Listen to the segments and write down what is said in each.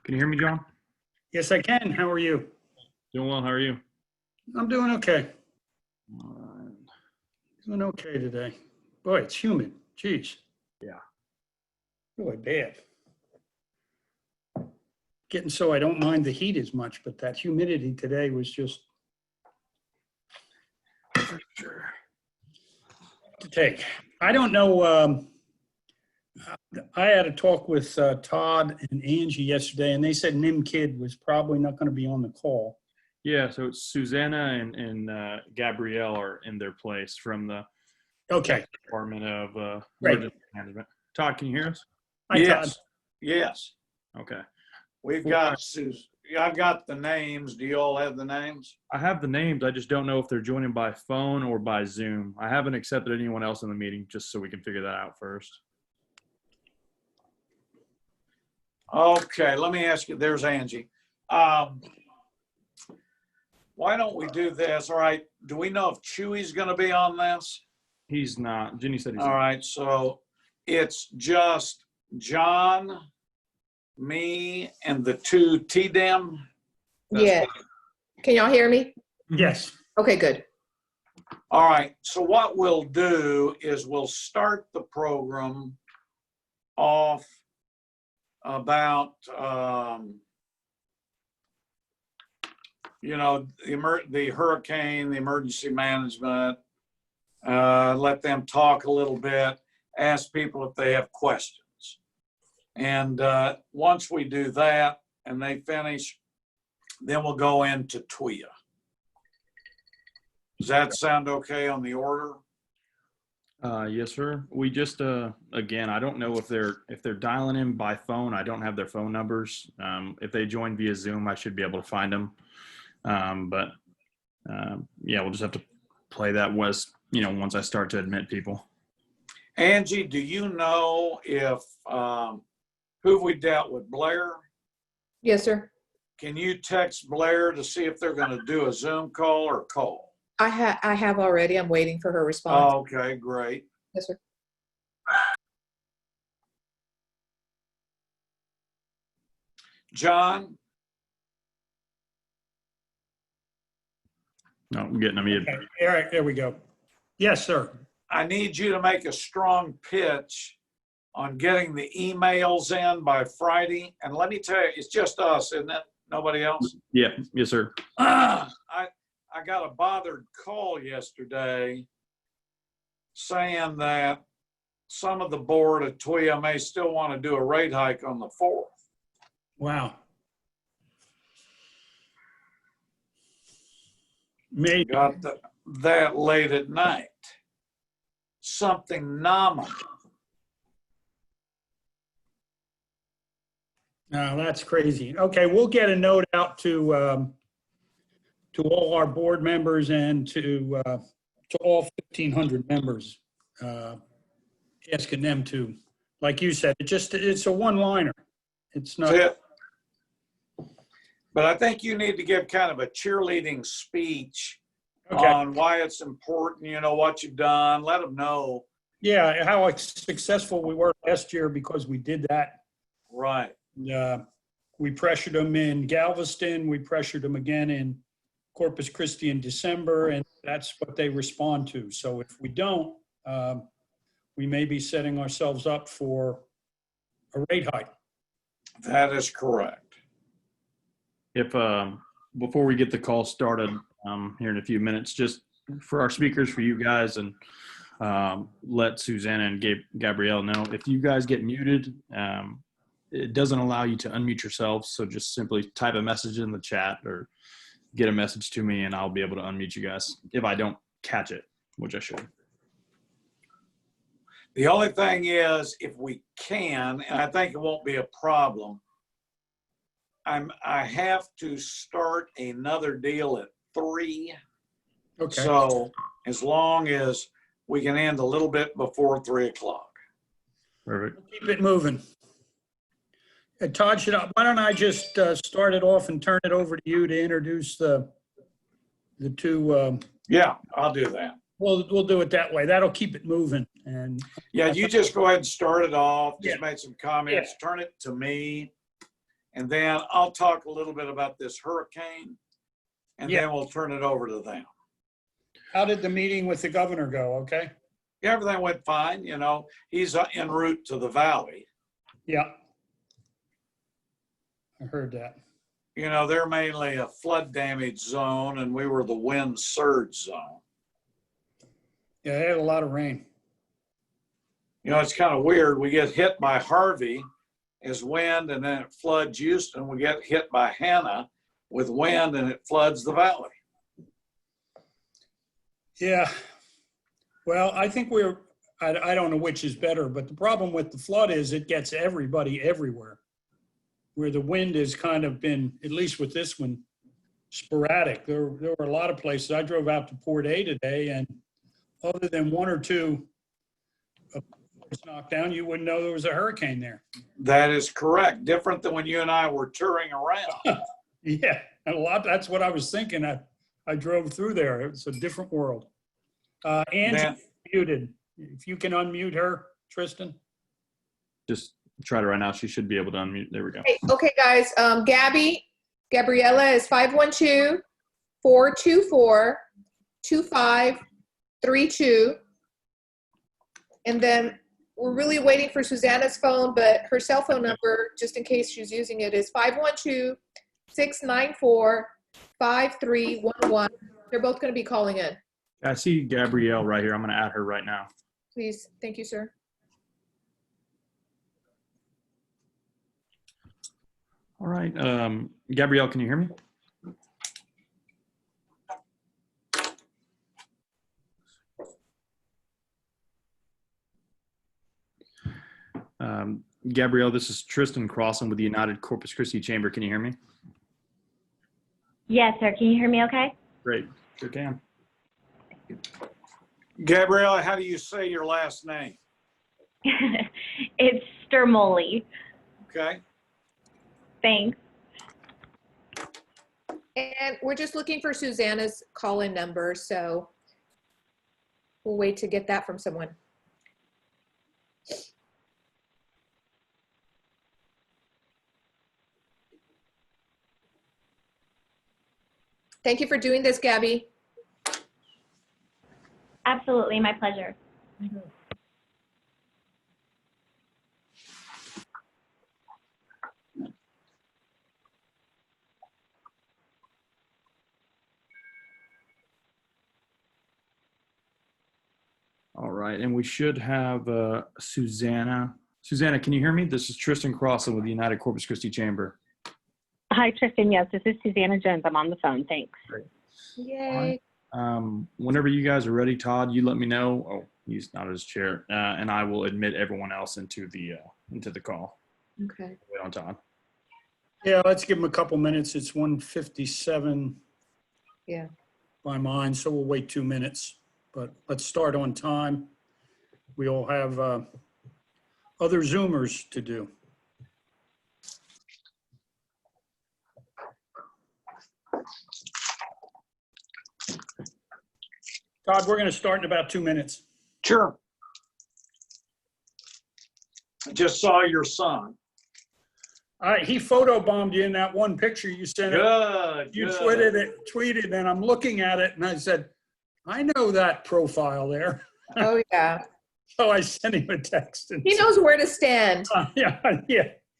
Can you hear me, John? Yes, I can. How are you? Doing well. How are you? I'm doing okay. All right. Doing okay today. Boy, it's humid. Jeez. Yeah. Really bad. Getting so I don't mind the heat as much, but that humidity today was just For sure. to take. I don't know. I had a talk with Todd and Angie yesterday, and they said Nim Kid was probably not going to be on the call. Yeah, so it's Suzannah and Gabrielle are in their place from the Okay. Department of Great. Emergency Management. Todd, can you hear us? Hi, Yes, Todd. yes. Okay. We've got, I've got the names. Do you all have the names? I have the names. I just don't know if they're joining by phone or by Zoom. I haven't accepted anyone else in the meeting just so we can figure that out first. Okay, let me ask you, there's Angie. Why don't we do this? All right, do we know if Chuy's gonna be on this? He's not. Jenny said he's All not. right, so it's just John, me, and the two TDM. Yeah. Can y'all hear me? Yes. Okay, good. All right, so what we'll do is we'll start the program off about, you know, the hurricane, the emergency management, let them talk a little bit, ask people if they have questions. And once we do that and they finish, then we'll go into TWIA. Does that sound okay on the order? Yes, sir. We just again, I don't know if they're dialing in by phone. I don't have their phone numbers. If they join via Zoom, I should be able to find them. Yeah, we'll just have to play that once I start to admit people. Angie, do you know if who have we dealt with? Blair? Yes, sir. Can you text Blair to see if they're going to do a Zoom call or call? I have already. I'm waiting for her response. Okay, great. Yes, sir. John? No, I'm getting them. Okay. All right. There we go. Yes, sir. I need you to make a strong pitch on getting the emails in by Friday. And let me tell you, it's just us, isn't it? Nobody else? Yeah, yes, sir. I got a bothered call yesterday saying that some of the board at TWIA may still want to do a rate hike on the 4th. Wow. Maybe. Got that late at night. Something nominal. No, that's crazy. Okay, we'll get a note out to all our board members and to all 1,500 members, asking them to, like you said, it's a one-liner. It's not. That's it. But I think you need to give kind of a cheerleading speech Okay. on why it's important, you know, what you've done. Let them know. Yeah, how successful we were last year because we did that. Right. We pressured them in Galveston. We pressured them again in Corpus Christi in December, and that's what they respond to. So if we don't, we may be setting ourselves up for a rate hike. That is correct. If before we get the call started here in a few minutes, just for our speakers, for you guys, and let Suzannah and Gabrielle know, if you guys get muted, it doesn't allow you to unmute yourselves. So just simply type a message in the chat or get a message to me and I'll be able to unmute you guys if I don't catch it, which I should. The only thing is, if we can, and I think it won't be a problem, I have to start another deal at 3. Okay. So as long as we can end a little bit before 3 o'clock. Perfect. Keep it moving. Todd, why don't I just start it off and turn it over to you to introduce the two. Yeah, I'll do that. We'll do it that way. That'll keep it moving. And Yeah, you just go ahead and start it off. Just Yeah. make some comments. Turn it to me. and then I'll talk a little bit about this hurricane, and Yeah. then we'll turn it over to them. How did the meeting with the governor go? Okay. Yeah, everything went fine. You know, he's en route to the valley. Yeah. I heard that. You know, they're mainly a flood damage zone, and we were the wind surge zone. Yeah, they had a lot of rain. You know, it's kind of weird. We get hit by Harvey as wind, and then it floods Houston. We get hit by Hannah with wind, and it floods the valley. Yeah. Well, I think I don't know which is better, but the problem with the flood is it gets everybody everywhere. Where the wind has kind of been, at least with this one, sporadic. There were a lot of places. I drove out to Port A today, and other than one or two was knocked down, you wouldn't know there was a hurricane there. That is correct. Different than when you and I were touring around. Yeah, and that's what I was thinking. I drove through there. It's a different world. Angie muted. If you can unmute her, Tristan. Just try to right now. She should be able to unmute. There we go. Hey, okay, guys. Gabriella is 512-424-2532. And then we're really waiting for Suzanna's phone, but her cell phone number, just in case she's using it, is 512-694-5311. They're both going to be calling in. I see Gabrielle right here. I'm going to add her right now. Please. Thank you, sir. All right. Gabrielle, can you hear me? Gabrielle, this is Tristan Crossan with the United Corpus Christi Chamber. Can you hear me? Yes, sir. Can you hear me okay? Great. Sure can. Gabrielle, how do you say your last name? It's Stermoli. Okay. Thanks. And we're just looking for Suzanna's call-in number, so we'll wait to get that from someone. Thank you for doing this, Gabby. Absolutely, my pleasure. All right. And we should have Suzannah. Suzannah, can you hear me? This is Tristan Crossan with the United Corpus Christi Chamber. Hi, Tristan. Yes, this is Suzannah Jones. I'm on the phone. Thanks. Great. Yay. Whenever you guys are ready, Todd, you let me know. Oh, he's not his chair. And I will admit everyone else into the call. Okay. Wait on Todd. Yeah, let's give them a couple minutes. It's 1:57. Yeah. By mine, so we'll wait 2 minutes. But let's start on time. We all have other Zoomers to do. Todd, we're going to start in about 2 minutes. Sure. I just saw your son. He photobombed you in that one picture you sent. Good. You good. tweeted, and I'm looking at it, and I said, I know that profile there. Oh, yeah. So I sent him a text. And He knows where to stand. yeah.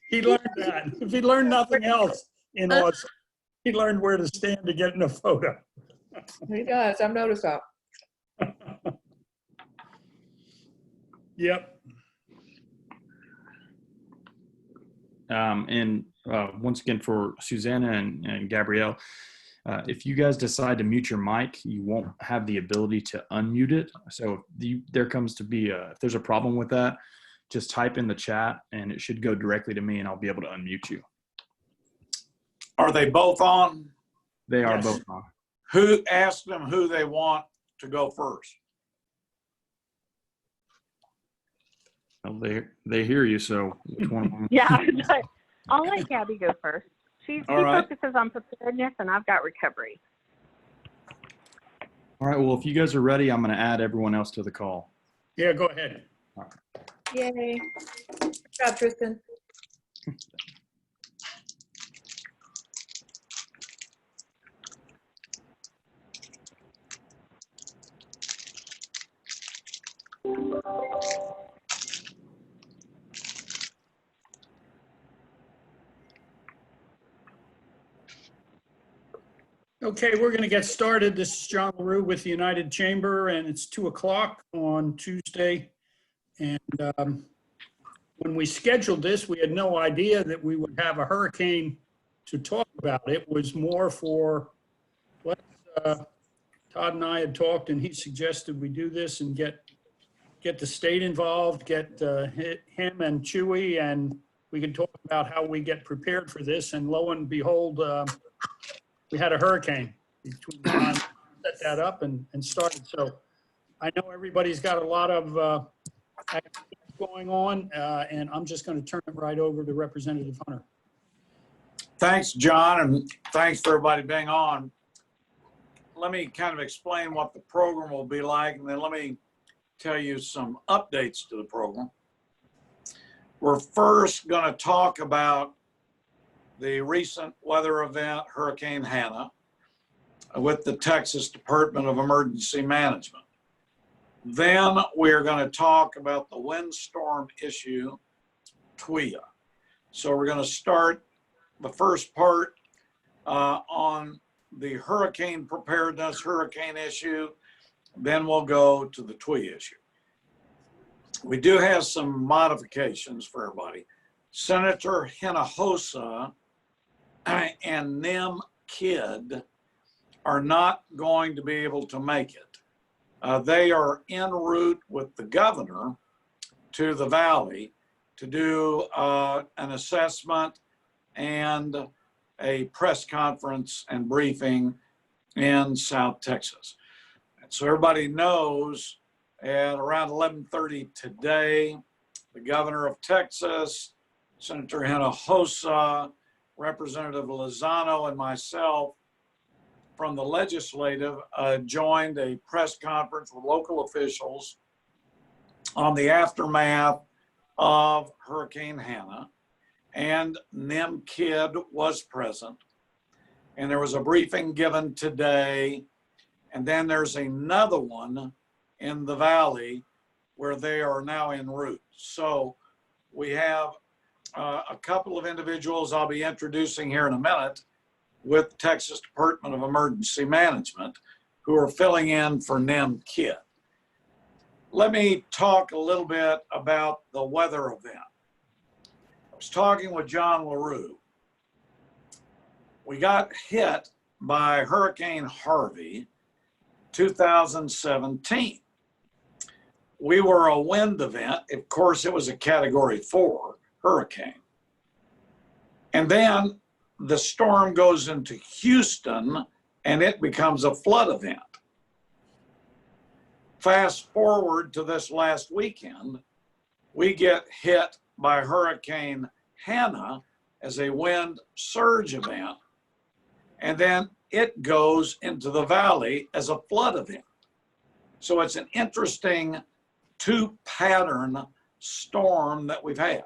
He learned that. If he learned nothing else in us, he learned where to stand to get in a photo. He does. I've noticed that. Yep. And once again, for Suzannah and Gabrielle, if you guys decide to mute your mic, you won't have the ability to unmute it. So there comes to be if there's a problem with that, just type in the chat and it should go directly to me and I'll be able to unmute you. Are they both on? They are Yes. both on. Who asked them who they want to go first? Well, they hear you, so which one of them? Yeah, I'll let Gabby go first. She All right. focuses on preparedness, and I've got recovery. All right, well, if you guys are ready, I'm going to add everyone else to the call. Yeah, go ahead. Yay. Good job, Tristan. Okay, we're going to get started. This is John LaRue with the United Chamber, and it's 2 o'clock on Tuesday. And when we scheduled this, we had no idea that we would have a hurricane to talk about. It was more for, Todd and I had talked, and he suggested we do this and get the state involved, get him and Chuy, and we can talk about how we get prepared for this. And lo and behold, we had a hurricane between the time we set that up and started. So I know everybody's got a lot of activities going on, and I'm just going to turn it right over to Representative Hunter. Thanks, John, and thanks for everybody being on. Let me kind of explain what the program will be like, and then let me tell you some updates to the program. We're first going to talk about the recent weather event, Hurricane Hannah, with the Texas Department of Emergency Management. Then we're going to talk about the windstorm issue, TWIA. So we're going to start the first part on the hurricane preparedness, hurricane issue. Then we'll go to the TWIA issue. We do have some modifications for everybody. Senator Hinojosa and Nim Kidd are not going to be able to make it. They are en route with the governor to the valley to do an assessment and a press conference and briefing in South Texas. And so everybody knows at around 11:30 today, the governor of Texas, Senator Hinojosa, Representative Lozano, and myself from the legislative joined a press conference with local officials on the aftermath of Hurricane Hannah. And Nim Kidd was present. And there was a briefing given today. And then there's another one in the valley where they are now en route. So we have a couple of individuals I'll be introducing here in a minute with Texas Department of Emergency Management who are filling in for Nim Kidd. Let me talk a little bit about the weather event. I was talking with John LaRue. We got hit by Hurricane Harvey 2017. We were a wind event. Of course, it was a Category 4 hurricane. And then the storm goes into Houston and it becomes a flood event. Fast forward to this last weekend, we get hit by Hurricane Hannah as a wind surge event, and then it goes into the valley as a flood event. So it's an interesting two-pattern storm that we've had.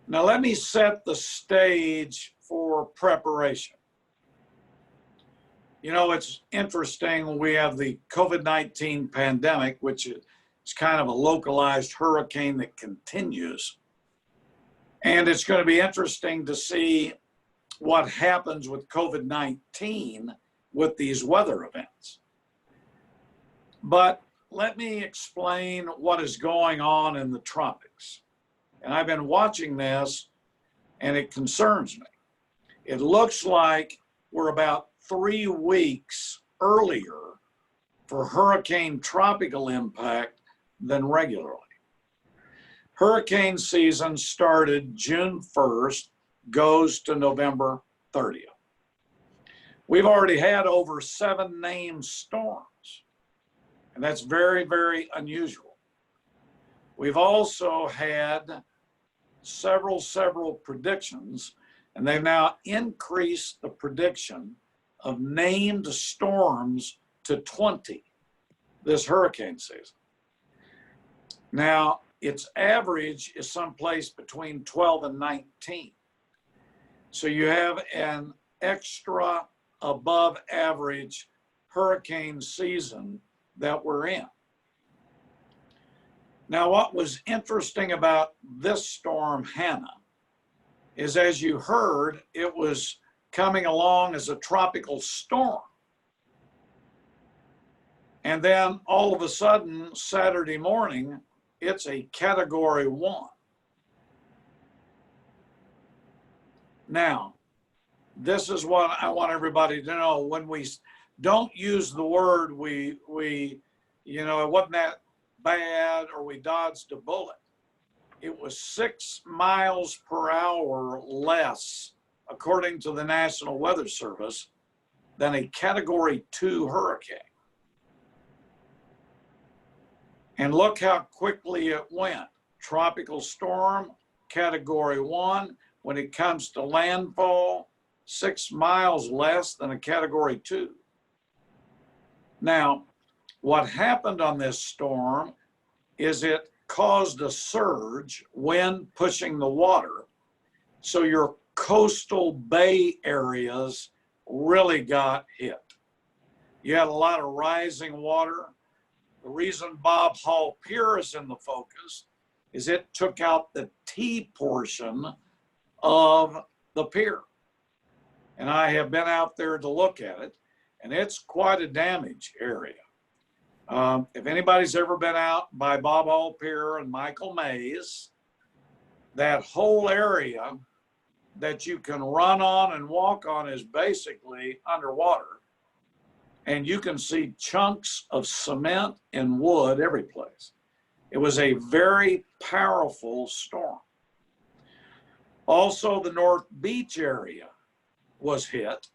Now let me set the stage for preparation. You know, it's interesting, we have the COVID-19 pandemic, which is kind of a localized hurricane that continues. And it's going to be interesting to see what happens with COVID-19 with these weather events. But let me explain what is going on in the tropics. And I've been watching this and it concerns me. It looks like we're about 3 weeks earlier for hurricane tropical impact than regularly. Hurricane season started June 1st, goes to November 30th. We've already had over 7 named storms, and that's very, very unusual. We've also had several predictions, and they've now increased the prediction of named storms to 20 this hurricane season. Now, its average is someplace between 12 and 19. So you have an extra above average hurricane season that we're in. Now, what was interesting about this storm, Hannah, is as you heard, it was coming along as a tropical storm. And then all of a sudden, Saturday morning, it's a Category 1. Now, this is what I want everybody to know. When we don't use the word it wasn't that bad or we dodged a bullet. It was 6 miles per hour less, according to the National Weather Service, than a Category 2 hurricane. And look how quickly it went. Tropical storm, Category 1. When it comes to landfall, 6 miles less than a Category 2. Now, what happened on this storm is it caused a surge, wind pushing the water. So your coastal bay areas really got hit. You had a lot of rising water. The reason Bob Hall Pier is in the focus is it took out the T portion of the pier. And I have been out there to look at it, and it's quite a damaged area. If anybody's ever been out by Bob Hall Pier and Michael Mays, that whole area that you can run on and walk on is basically underwater. And you can see chunks of cement and wood every place. It was a very powerful storm. Also, the North Beach area was hit.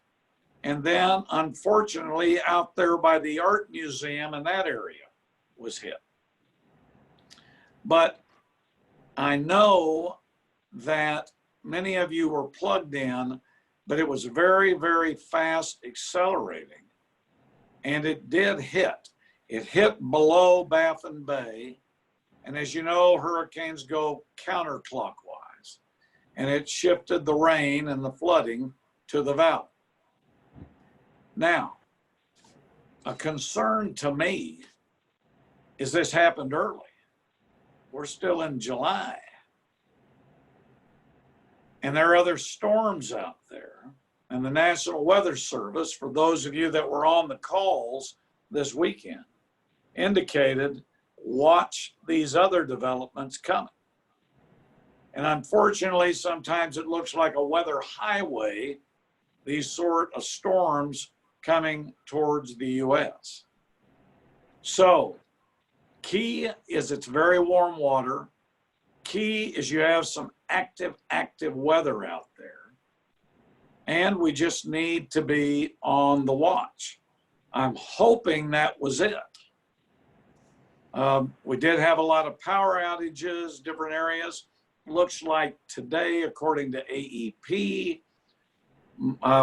And then, unfortunately, out there by the art museum in that area was hit. But I know that many of you were plugged in, but it was very, very fast accelerating. And it did hit. It hit below Baffin Bay. And as you know, hurricanes go counterclockwise. And it shifted the rain and the flooding to the valley. Now, a concern to me is this happened early. We're still in July. And there are other storms out there. And the National Weather Service, for those of you that were on the calls this weekend, indicated watch these other developments coming. And unfortunately, sometimes it looks like a weather highway, these sort of storms coming towards the U.S. So, key is it's very warm water. Key is you have some active weather out there. And we just need to be on the watch. I'm hoping that was it. We did have a lot of power outages, different areas. Looks like today, according to AEP,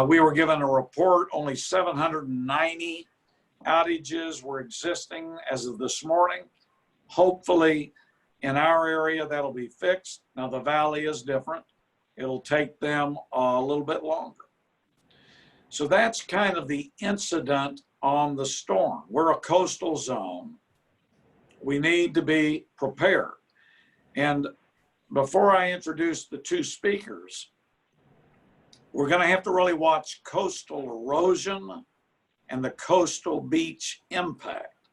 we were given a report, only 790 outages were existing as of this morning. Hopefully, in our area, that'll be fixed. Now, the valley is different. It'll take them a little bit longer. So that's kind of the incident on the storm. We're a coastal zone. We need to be prepared. And before I introduce the two speakers, we're going to have to really watch coastal erosion and the coastal beach impact,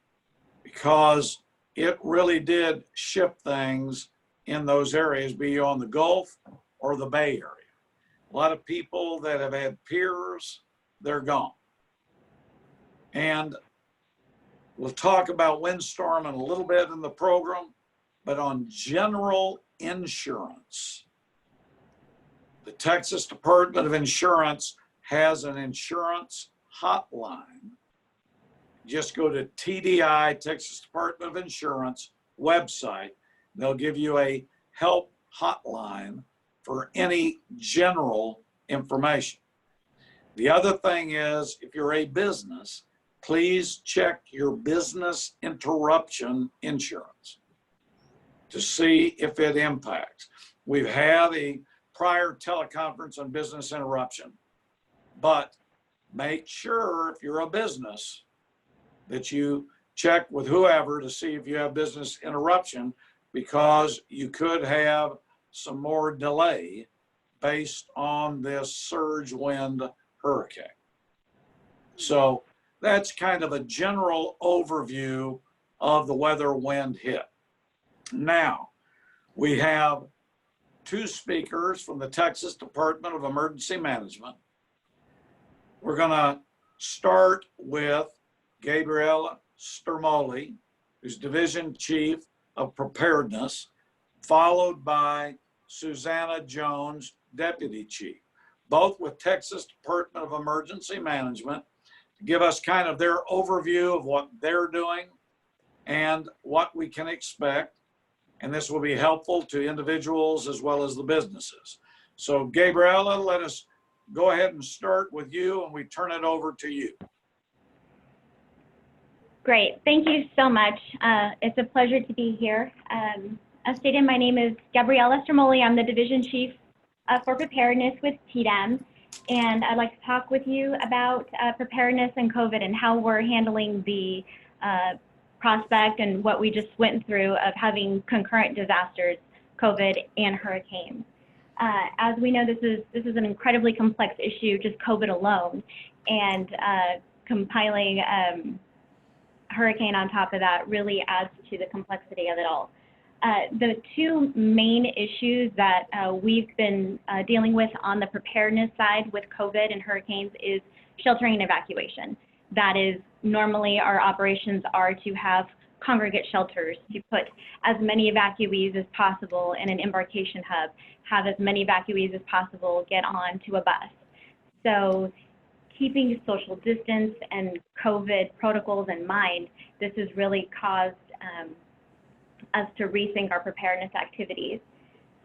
because it really did shift things in those areas, be you on the Gulf or the Bay Area. A lot of people that have had piers, they're gone. And we'll talk about windstorm in a little bit in the program, but on general insurance, the Texas Department of Insurance has an insurance hotline. Just go to TDI, Texas Department of Insurance website. They'll give you a help hotline for any general information. The other thing is, if you're a business, please check your business interruption insurance to see if it impacts. We've had a prior teleconference on business interruption, but make sure if you're a business that you check with whoever to see if you have business interruption, because you could have some more delay based on this surge wind hurricane. So that's kind of a general overview of the weather wind hit. Now, we have two speakers from the Texas Department of Emergency Management. We're going to start with Gabrielle Stermoli, who's Division Chief of Preparedness, followed by Suzannah Jones, Deputy Chief, both with Texas Department of Emergency Management, to give us kind of their overview of what they're doing and what we can expect. And this will be helpful to individuals as well as the businesses. So Gabriella, let us go ahead and start with you, and we turn it over to you. Great. Thank you so much. It's a pleasure to be here. As stated, my name is Gabrielle Stermoli. I'm the Division Chief for Preparedness with TDEM, and I'd like to talk with you about preparedness and COVID and how we're handling the prospect and what we just went through of having concurrent disasters, COVID and hurricanes. As we know, this is an incredibly complex issue, just COVID alone, and compiling hurricane on top of that really adds to the complexity of it all. The two main issues that we've been dealing with on the preparedness side with COVID and hurricanes is sheltering and evacuation. That is, normally our operations are to have congregate shelters, to put as many evacuees as possible in an embarkation hub, have as many evacuees as possible get on to a bus. So keeping social distance and COVID protocols in mind, this has really caused us to rethink our preparedness activities.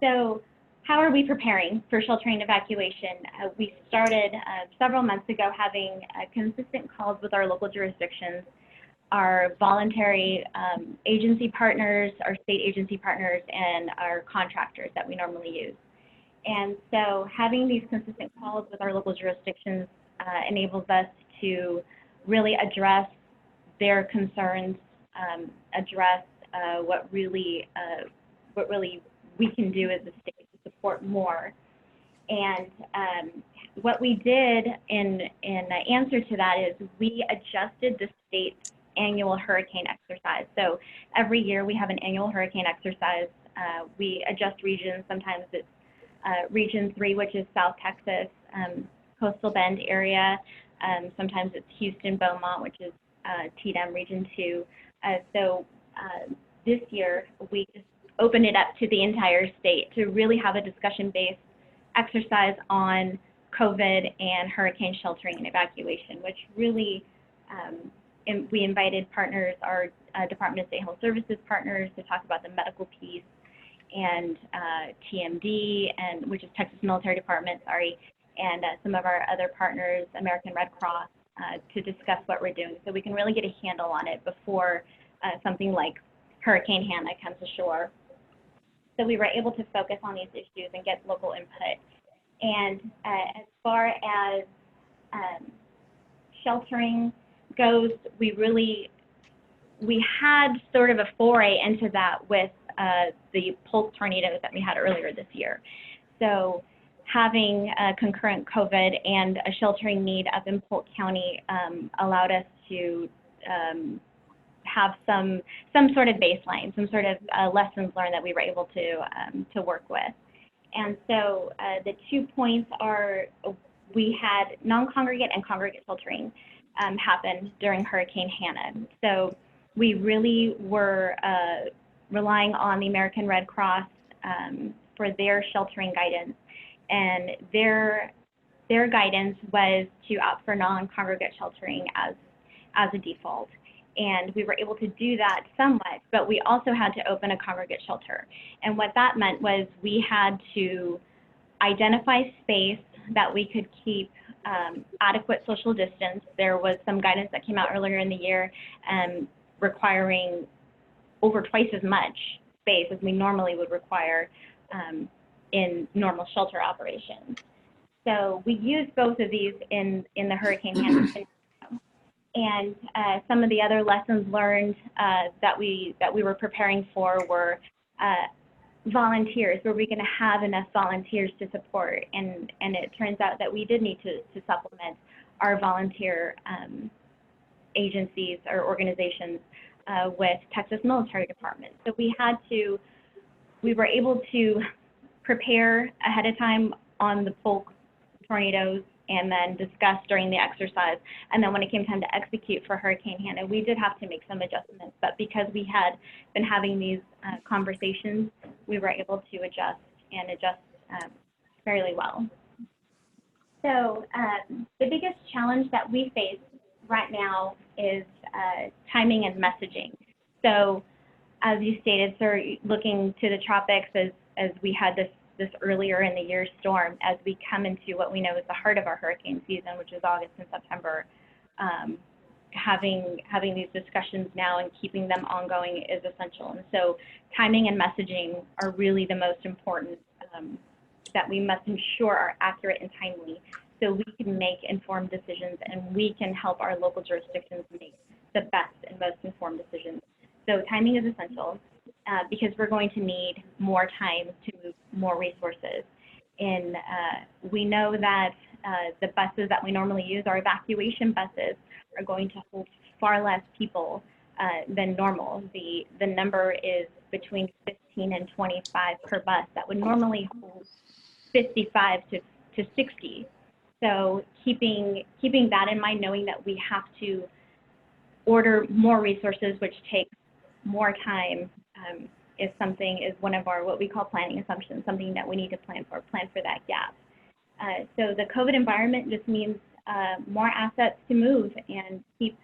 So how are we preparing for sheltering and evacuation? We started several months ago having consistent calls with our local jurisdictions, our voluntary agency partners, our state agency partners, and our contractors that we normally use. And so having these consistent calls with our local jurisdictions enables us to really address their concerns, address what really we can do as a state to support more. And what we did in answer to that is we adjusted the state's annual hurricane exercise. So every year we have an annual hurricane exercise. We adjust regions. Sometimes it's Region 3, which is South Texas, Coastal Bend area. Sometimes it's Houston, Beaumont, which is TDEM Region 2. This year, we just opened it up to the entire state to really have a discussion-based exercise on COVID and hurricane sheltering and evacuation, which really, we invited partners, our Department of State Health Services partners, to talk about the medical piece, and TMD, and which is Texas Military Department, sorry, and some of our other partners, American Red Cross, to discuss what we're doing so we can really get a handle on it before something like Hurricane Hannah comes ashore. So we were able to focus on these issues and get local input. And as far as sheltering goes, we had sort of a foray into that with the pulse tornadoes that we had earlier this year. So having concurrent COVID and a sheltering need up in Polk County allowed us to have some sort of baseline, some sort of lessons learned that we were able to work with. And so the 2 points are, we had non-congregate and congregate sheltering happen during Hurricane Hannah. So we really were relying on the American Red Cross for their sheltering guidance. And their guidance was to opt for non-congregate sheltering as a default. And we were able to do that somewhat, but we also had to open a congregate shelter. And what that meant was we had to identify space that we could keep adequate social distance. There was some guidance that came out earlier in the year requiring over twice as much space as we normally would require in normal shelter operations. So we used both of these in the Hurricane Hannah. And some of the other lessons learned that we were preparing for were volunteers. Were we going to have enough volunteers to support? And it turns out that we did need to supplement our volunteer agencies or organizations with Texas Military Department. So we were able to prepare ahead of time on the Polk tornadoes and then discuss during the exercise. And then when it came time to execute for Hurricane Hannah, we did have to make some adjustments. But because we had been having these conversations, we were able to adjust fairly well. So the biggest challenge that we face right now is timing and messaging. So as you stated, sir, looking to the tropics as we had this earlier in the year storm, as we come into what we know is the heart of our hurricane season, which is August and September, having these discussions now and keeping them ongoing is essential. And so timing and messaging are really the most important, that we must ensure are accurate and timely, so we can make informed decisions and we can help our local jurisdictions make the best and most informed decisions. So timing is essential because we're going to need more time to move more resources. And we know that the buses that we normally use, our evacuation buses, are going to hold far less people than normal. The number is between 15 and 25 per bus that would normally hold 55 to 60. So keeping that in mind, knowing that we have to order more resources, which takes more time, is one of our what we call planning assumptions, something that we need to plan for that gap. So the COVID environment just means more assets to move and keep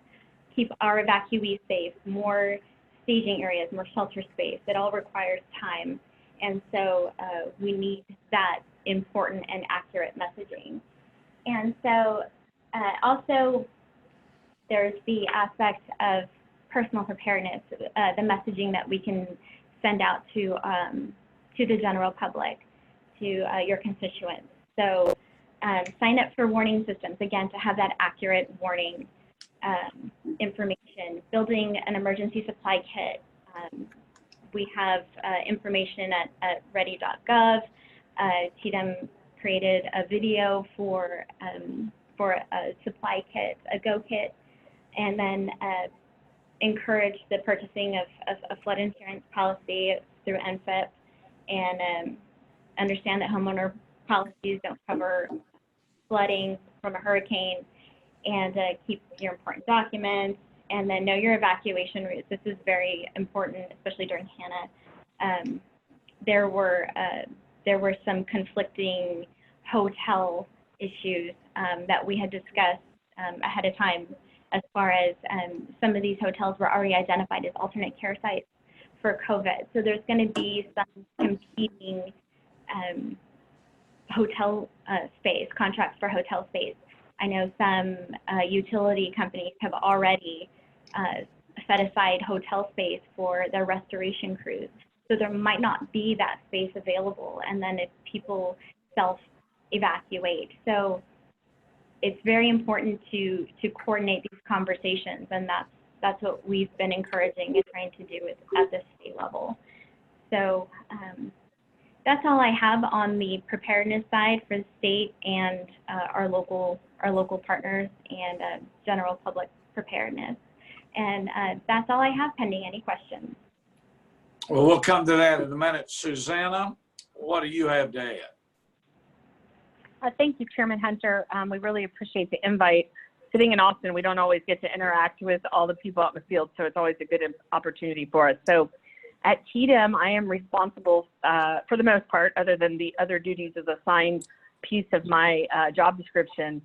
our evacuees safe, more staging areas, more shelter space. It all requires time. And so we need that important and accurate messaging. And so also there's the aspect of personal preparedness, the messaging that we can send out to the general public, to your constituents. So sign up for warning systems, again, to have that accurate warning information. Building an emergency supply kit. We have information at ready.gov. TDM created a video for a supply kit, a go kit, and then encourage the purchasing of a flood insurance policy through NFIP, and understand that homeowner policies don't cover flooding from a hurricane, and keep your important documents, and then know your evacuation routes. This is very important, especially during Hannah. There were some conflicting hotel issues that we had discussed ahead of time, as far as some of these hotels were already identified as alternate care sites for COVID. So there's going to be some competing hotel space, contracts for hotel space. I know some utility companies have already set aside hotel space for their restoration crews. So there might not be that space available, and then if people self-evacuate. So it's very important to coordinate these conversations, and that's what we've been encouraging and trying to do at the state level. So that's all I have on the preparedness side for the state and our local partners and general public preparedness. And that's all I have pending any questions. Well, we'll come to that in a minute. Suzannah, what do you have to add? Thank you, Chairman Hunter. We really appreciate the invite. Sitting in Austin, we don't always get to interact with all the people out in the field, so it's always a good opportunity for us. So at TDM, I am responsible for the most part, other than the other duties as assigned piece of my job description,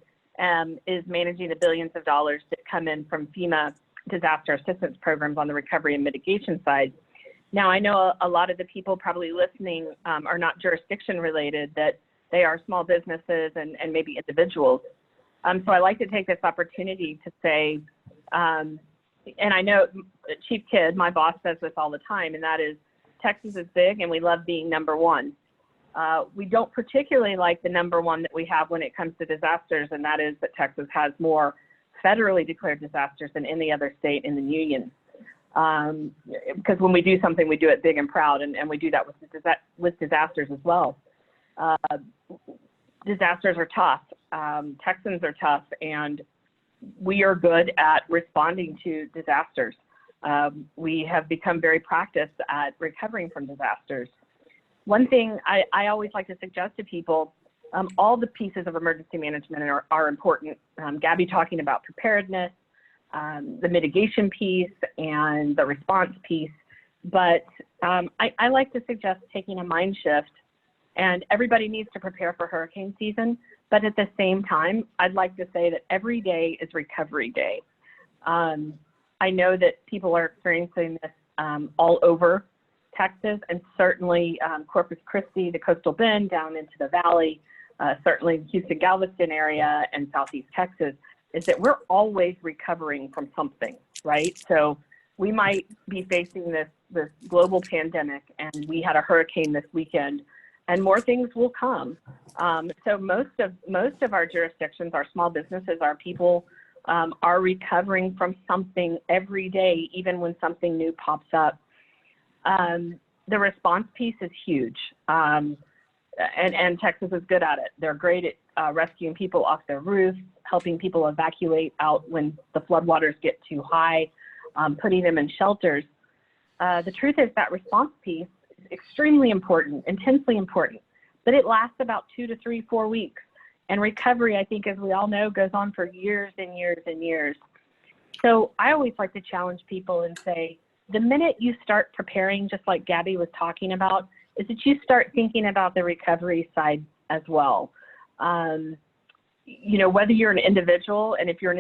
is managing the billions of dollars that come in from FEMA disaster assistance programs on the recovery and mitigation side. Now, I know a lot of the people probably listening are not jurisdiction related, that they are small businesses and maybe individuals. So I like to take this opportunity to say, and I know Chief Kidd, my boss, says this all the time, and that is Texas is big and we love being number one. We don't particularly like the number one that we have when it comes to disasters, and that is that Texas has more federally declared disasters than any other state in the union. Because when we do something, we do it big and proud, and we do that with disasters as well. Disasters are tough. Texans are tough, and we are good at responding to disasters. We have become very practiced at recovering from disasters. One thing I always like to suggest to people, all the pieces of emergency management are important. Gabby talking about preparedness, the mitigation piece, and the response piece. But I like to suggest taking a mind shift, and everybody needs to prepare for hurricane season. But at the same time, I'd like to say that every day is recovery day. I know that people are experiencing this all over Texas, and certainly Corpus Christi, the coastal bend down into the valley, certainly the Houston, Galveston area, and Southeast Texas, is that we're always recovering from something, right? So we might be facing this global pandemic, and we had a hurricane this weekend, and more things will come. So most of our jurisdictions, our small businesses, our people are recovering from something every day, even when something new pops up. The response piece is huge, and Texas is good at it. They're great at rescuing people off their roofs, helping people evacuate out when the floodwaters get too high, putting them in shelters. The truth is that response piece is extremely important, intensely important, but it lasts about 2 to 3, 4 weeks. And recovery, I think, as we all know, goes on for years and years and years. So I always like to challenge people and say, the minute you start preparing, just like Gabby was talking about, is that you start thinking about the recovery side as well. You know, whether you're an individual, and if you're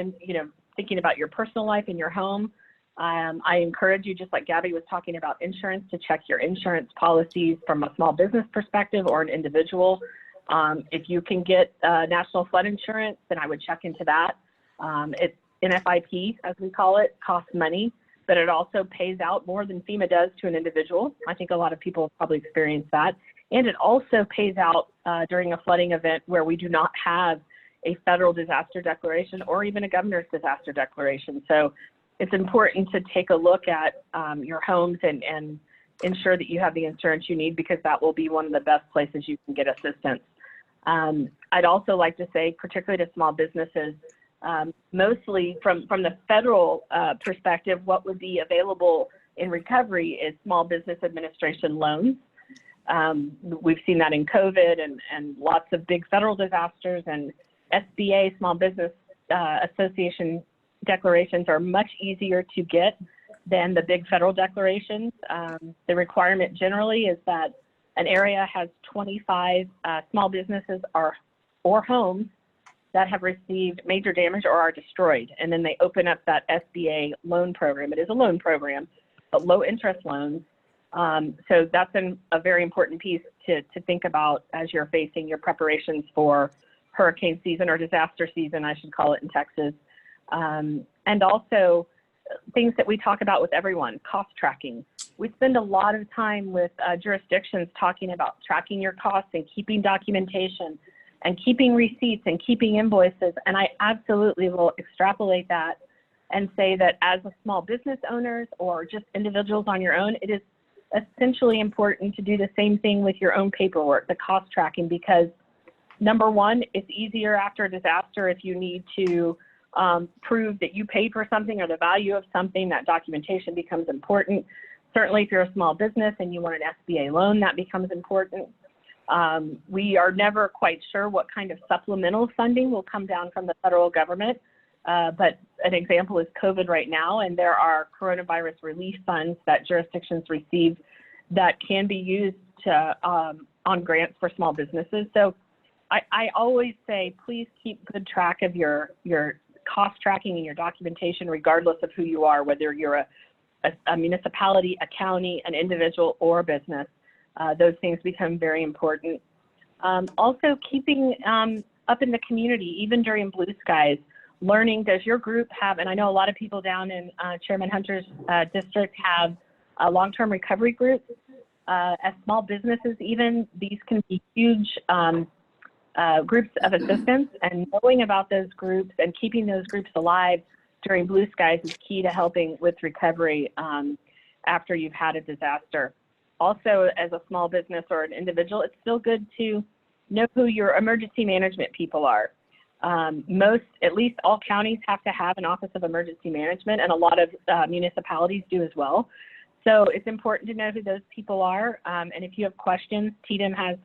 thinking about your personal life in your home, I encourage you, just like Gabby was talking about insurance, to check your insurance policies from a small business perspective or an individual. If you can get national flood insurance, then I would check into that. It's NFIP, as we call it, costs money, but it also pays out more than FEMA does to an individual. I think a lot of people have probably experienced that. And it also pays out during a flooding event where we do not have a federal disaster declaration or even a governor's disaster declaration. So it's important to take a look at your homes and ensure that you have the insurance you need, because that will be one of the best places you can get assistance. I'd also like to say, particularly to small businesses, mostly from the federal perspective, what would be available in recovery is small business administration loans. We've seen that in COVID and lots of big federal disasters, and SBA, Small Business Association declarations are much easier to get than the big federal declarations. The requirement generally is that an area has 25 small businesses or homes that have received major damage or are destroyed. And then they open up that SBA loan program. It is a loan program, but low interest loans. So that's a very important piece to think about as you're facing your preparations for hurricane season, or disaster season, I should call it, in Texas. And also things that we talk about with everyone, cost tracking. We spend a lot of time with jurisdictions talking about tracking your costs and keeping documentation and keeping receipts and keeping invoices. And I absolutely will extrapolate that and say that as a small business owners or just individuals on your own, it is essentially important to do the same thing with your own paperwork, the cost tracking, because number one, it's easier after a disaster if you need to prove that you paid for something or the value of something. That documentation becomes important. Certainly if you're a small business and you want an SBA loan, that becomes important. We are never quite sure what kind of supplemental funding will come down from the federal government, but an example is COVID right now, and there are coronavirus relief funds that jurisdictions receive that can be used to, on grants for small businesses. So I always say, please keep good track of your cost tracking and your documentation, regardless of who you are, whether you're a municipality, a county, an individual, or a business. Those things become very important. Also, keeping up in the community, even during blue skies, learning, does your group have, and I know a lot of people down in Chairman Hunter's district have long-term recovery groups. As small businesses, even, these can be huge groups of assistance, and knowing about those groups and keeping those groups alive during blue skies is key to helping with recovery after you've had a disaster. Also, as a small business or an individual, it's still good to know who your emergency management people are. At least all counties have to have an Office of Emergency Management, and a lot of municipalities do as well. So it's important to know who those people are. And if you have questions, TDM has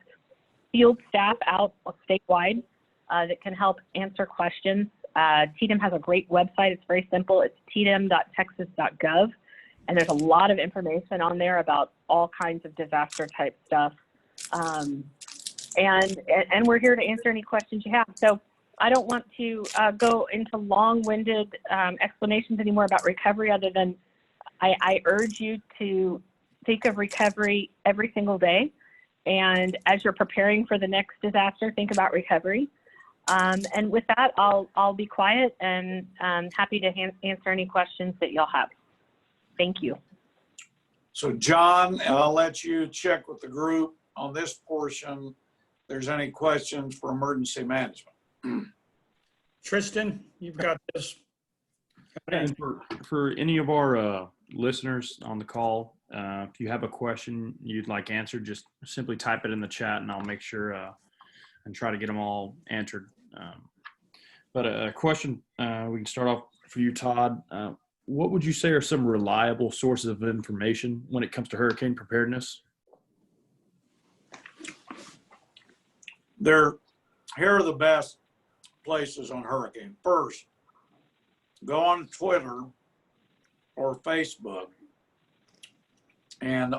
field staff out statewide that can help answer questions. TDM has a great website. It's very simple. It's tdm.texas.gov. And there's a lot of information on there about all kinds of disaster type stuff. And we're here to answer any questions you have. So I don't want to go into long-winded explanations anymore about recovery, other than I urge you to think of recovery every single day. And as you're preparing for the next disaster, think about recovery. And with that, I'll be quiet and happy to answer any questions that y'all have. Thank you. So John, I'll let you check with the group on this portion. If there's any questions for emergency management. Tristan, you've got this. And for any of our listeners on the call, if you have a question you'd like answered, just simply type it in the chat and I'll make sure and try to get them all answered. But a question, we can start off for you, Todd. What would you say are some reliable sources of information when it comes to hurricane preparedness? Here are the best places on hurricane. First, go on Twitter or Facebook and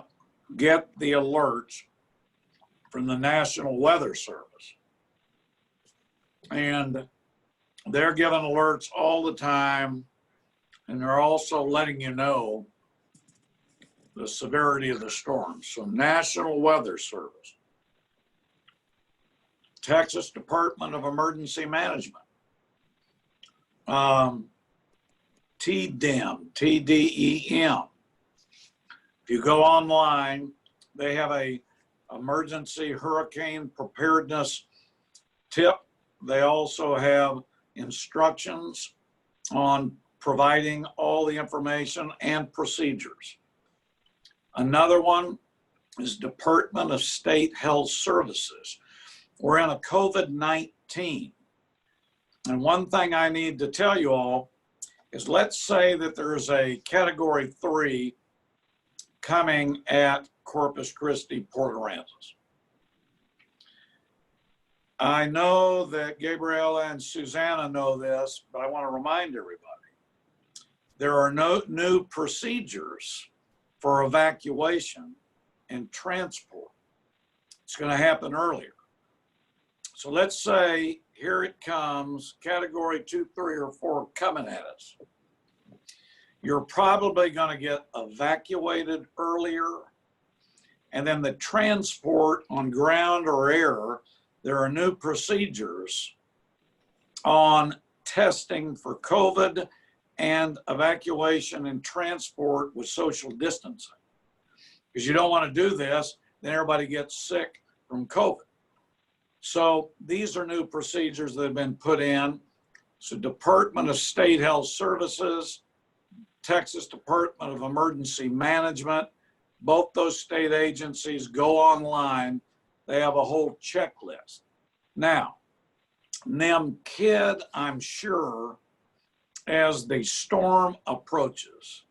get the alerts from the National Weather Service. And they're giving alerts all the time, and they're also letting you know the severity of the storm. So National Weather Service, Texas Department of Emergency Management, TDEM, TDEM. If you go online, they have a emergency hurricane preparedness tip. They also have instructions on providing all the information and procedures. Another one is Department of State Health Services. We're in a COVID-19. And one thing I need to tell you all is, let's say that there's a Category 3 coming at Corpus Christi, Port Aransas. I know that Gabrielle and Suzannah know this, but I want to remind everybody, there are no new procedures for evacuation and transport. It's going to happen earlier. So let's say here it comes, Category 2, 3, or 4 coming at us. You're probably going to get evacuated earlier, and then the transport on ground or air, there are new procedures on testing for COVID and evacuation and transport with social distancing. Because you don't want to do this, then everybody gets sick from COVID. So these are new procedures that have been put in. So Department of State Health Services, Texas Department of Emergency Management, both those state agencies, go online. They have a whole checklist. Now, NEMKID, I'm sure, as the storm approaches,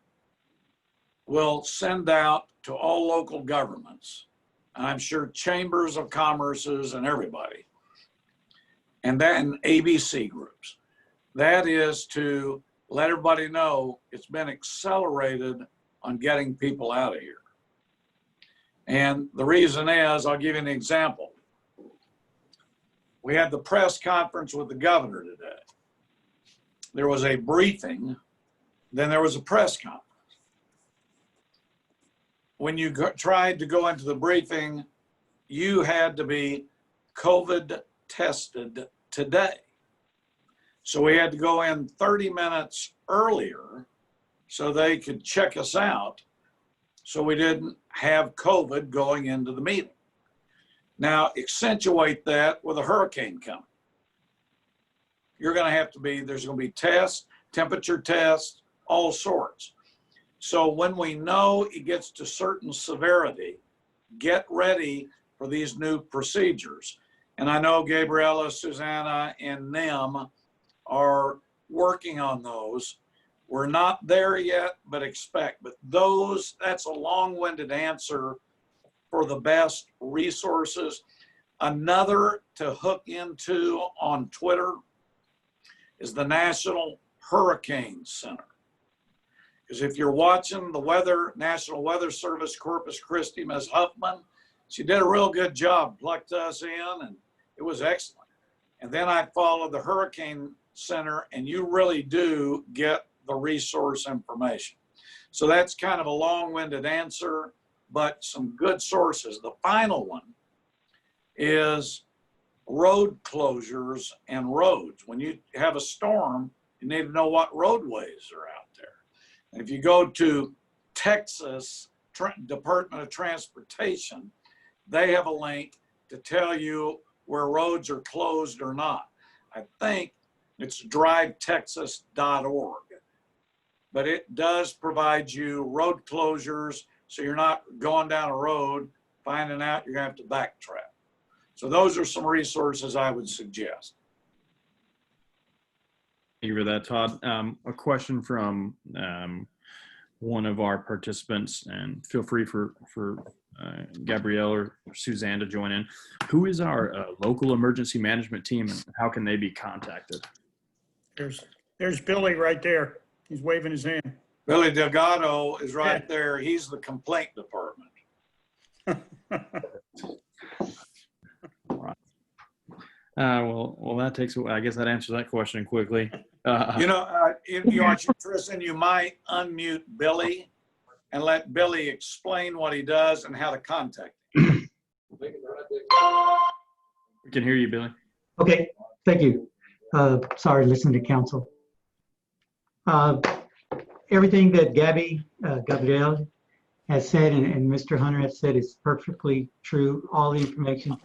will send out to all local governments, and I'm sure chambers of commerces and everybody, and then ABC groups. That is to let everybody know it's been accelerated on getting people out of here. And the reason is, I'll give you an example. We had the press conference with the governor today. There was a briefing, then there was a press conference. When you tried to go into the briefing, you had to be COVID tested today. So we had to go in 30 minutes earlier so they could check us out, so we didn't have COVID going into the meeting. Now, accentuate that with a hurricane coming. You're going to have to be, there's going to be tests, temperature tests, all sorts. So when we know it gets to certain severity, get ready for these new procedures. And I know Gabrielle, Suzannah, and them are working on those. We're not there yet, but expect. But those, that's a long-winded answer for the best resources. Another to hook into on Twitter is the National Hurricane Center. Because if you're watching the weather, National Weather Service, Corpus Christi, Ms. Huffman, she did a real good job, plugged us in, and it was excellent. And then I followed the Hurricane Center, and you really do get the resource information. So that's kind of a long-winded answer, but some good sources. The final one is road closures and roads. When you have a storm, you need to know what roadways are out there. And if you go to Texas Department of Transportation, they have a link to tell you where roads are closed or not. I think it's drivetexas.org, but it does provide you road closures, so you're not going down a road, finding out you're gonna have to backtrack. So those are some resources I would suggest. Thank you for that, Todd. A question from one of our participants, and feel free for Gabrielle or Suzanne to join in. Who is our local emergency management team, and how can they be contacted? There's Billy right there. He's waving his hand. Billy Delgado is right there. He's the complaint department. Well, that takes. I guess that answers that question quickly. Tristan, you might unmute Billy and let Billy explain what he does and how to contact him. We can hear you, Billy. Okay, thank you. Sorry, listen to council. Everything that Gabrielle has said and Mr. Hunter has said is perfectly true. All the information,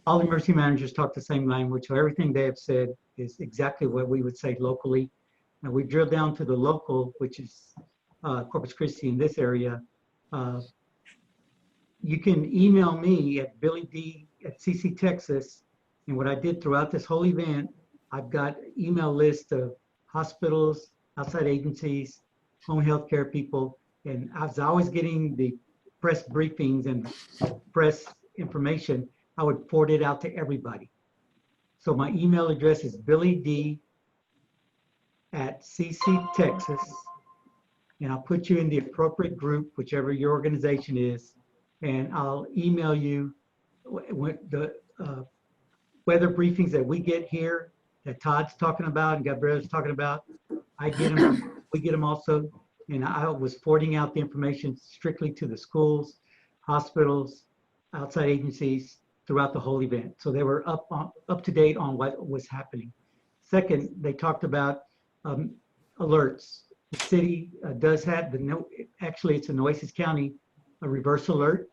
all the emergency managers talk the same language, so everything they have said is exactly what we would say locally. And we drill down to the local, which is Corpus Christi in this area. You can email me at billyd@CC Texas. And what I did throughout this whole event, I've got email list of hospitals, outside agencies, home health care people, and I was always getting the press briefings and press information. I would forward it out to everybody. So my email address is billyd@CC Texas, and I'll put you in the appropriate group, whichever your organization is, and I'll email you the weather briefings that we get here, that Todd's talking about and Gabrielle's talking about. I get them, we get them also, and I was forwarding out the information strictly to the schools, hospitals, outside agencies throughout the whole event. So they were up to date on what was happening. Second, they talked about alerts. The city does have actually it's in Nueces County, a reverse alert.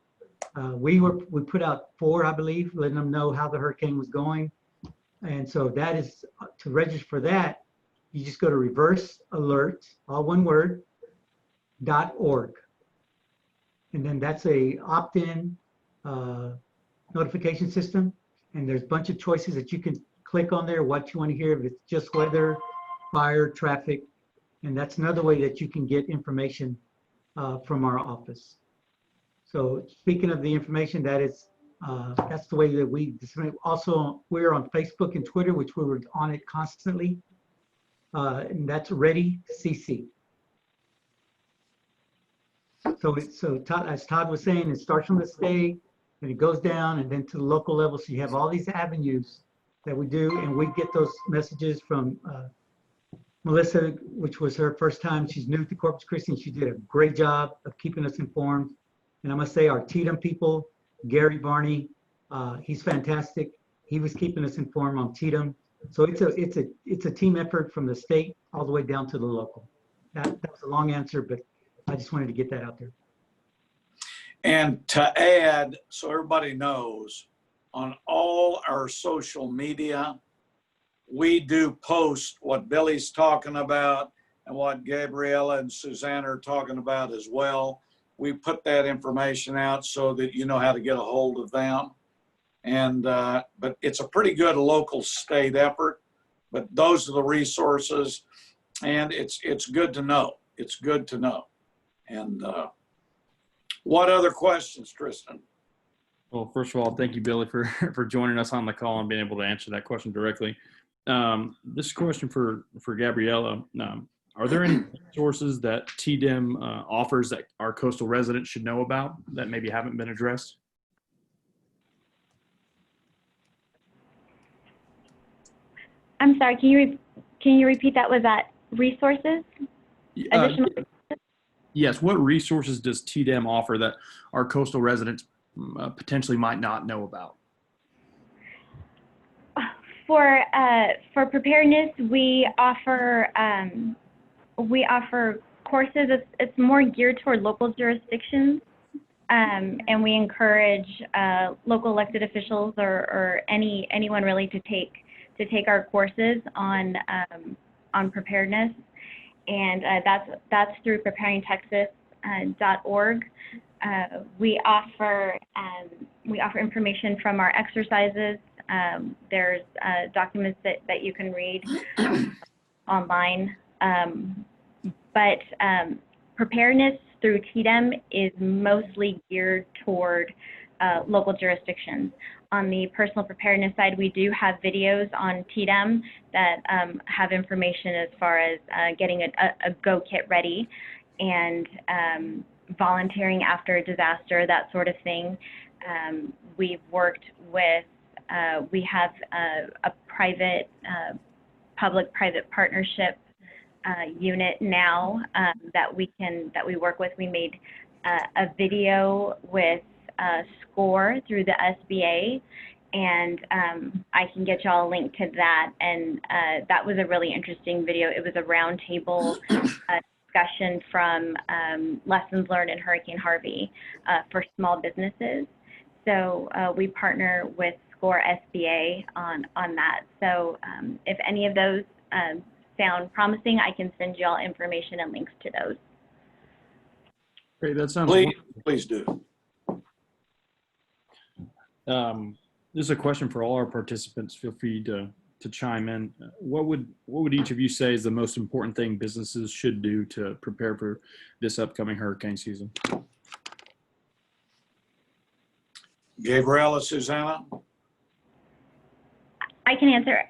We put out 4, I believe, letting them know how the hurricane was going. And so that is, to register for that, you just go to reverse alert, all one word, .org. And then that's a opt-in notification system. And there's a bunch of choices that you can click on there, what you want to hear, if it's just weather, fire, traffic. And that's another way that you can get information from our office. So speaking of the information, that's the way that we disseminate. Also, we're on Facebook and Twitter, which we were on it constantly. And that's Ready CC. So Todd, as Todd was saying, it starts from the state and it goes down and then to the local level. So you have all these avenues that we do, and we get those messages from Melissa, which was her first time. She's new to Corpus Christi, and she did a great job of keeping us informed. And I must say, our TWIA people, Gary Varney, he's fantastic. He was keeping us informed on TWIA. So it's a team effort from the state all the way down to the local. That was a long answer, but I just wanted to get that out there. And to add, so everybody knows, on all our social media. We do post what Billy's talking about and what Gabriella and Suzannah are talking about as well. We put that information out so that you know how to get a hold of them. And, but it's a pretty good local state effort, but those are the resources, and it's good to know. It's good to know. And what other questions, Tristan? Well, first of all, thank you, Billy, for joining us on the call and being able to answer that question directly. This question for Gabriella. Are there any resources that TDEM offers that our coastal residents should know about that maybe haven't been addressed? I'm sorry, can you repeat that? Was that resources? Additional Yes. What resources does TDEM offer that our coastal residents potentially might not know about? For preparedness, we offer courses. It's more geared toward local jurisdictions, and we encourage local elected officials or anyone really to take our courses on preparedness, and that's through preparingtexas.org. We offer information from our exercises. There's documents that you can read online, but preparedness through TDEM is mostly geared toward local jurisdictions. On the personal preparedness side, we do have videos on TDEM that have information as far as getting a go kit ready and volunteering after a disaster, that sort of thing. We've worked with, we have a private, public-private partnership unit now that we work with. We made a video with SCORE through the SBA, and I can get y'all a link to that. And that was a really interesting video. It was a roundtable discussion from lessons learned in Hurricane Harvey for small businesses. So we partner with SCORE SBA on that. So if any of those sound promising, I can send y'all information and links to those. Great, that sounds Please do. This is a question for all our participants. Feel free to chime in. What would each of you say is the most important thing businesses should do to prepare for this upcoming hurricane season? Gabriella, Suzannah? I can answer.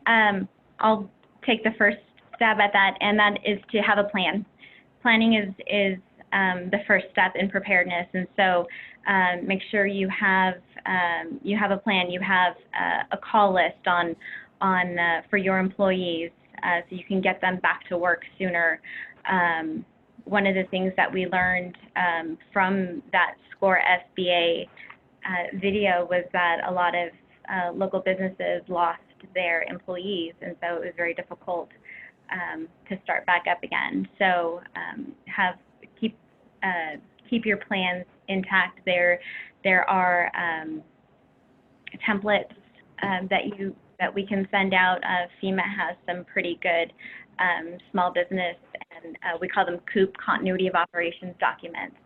I'll take the first stab at that, and that is to have a plan. Planning is the first step in preparedness, and so make sure you have a plan. You have a call list on for your employees, so you can get them back to work sooner. One of the things that we learned from that SCORE SBA video was that a lot of local businesses lost their employees, and so it was very difficult to start back up again. So keep your plans intact. There are templates that we can send out. FEMA has some pretty good small business, and we call them COOP, Continuity of Operations documents.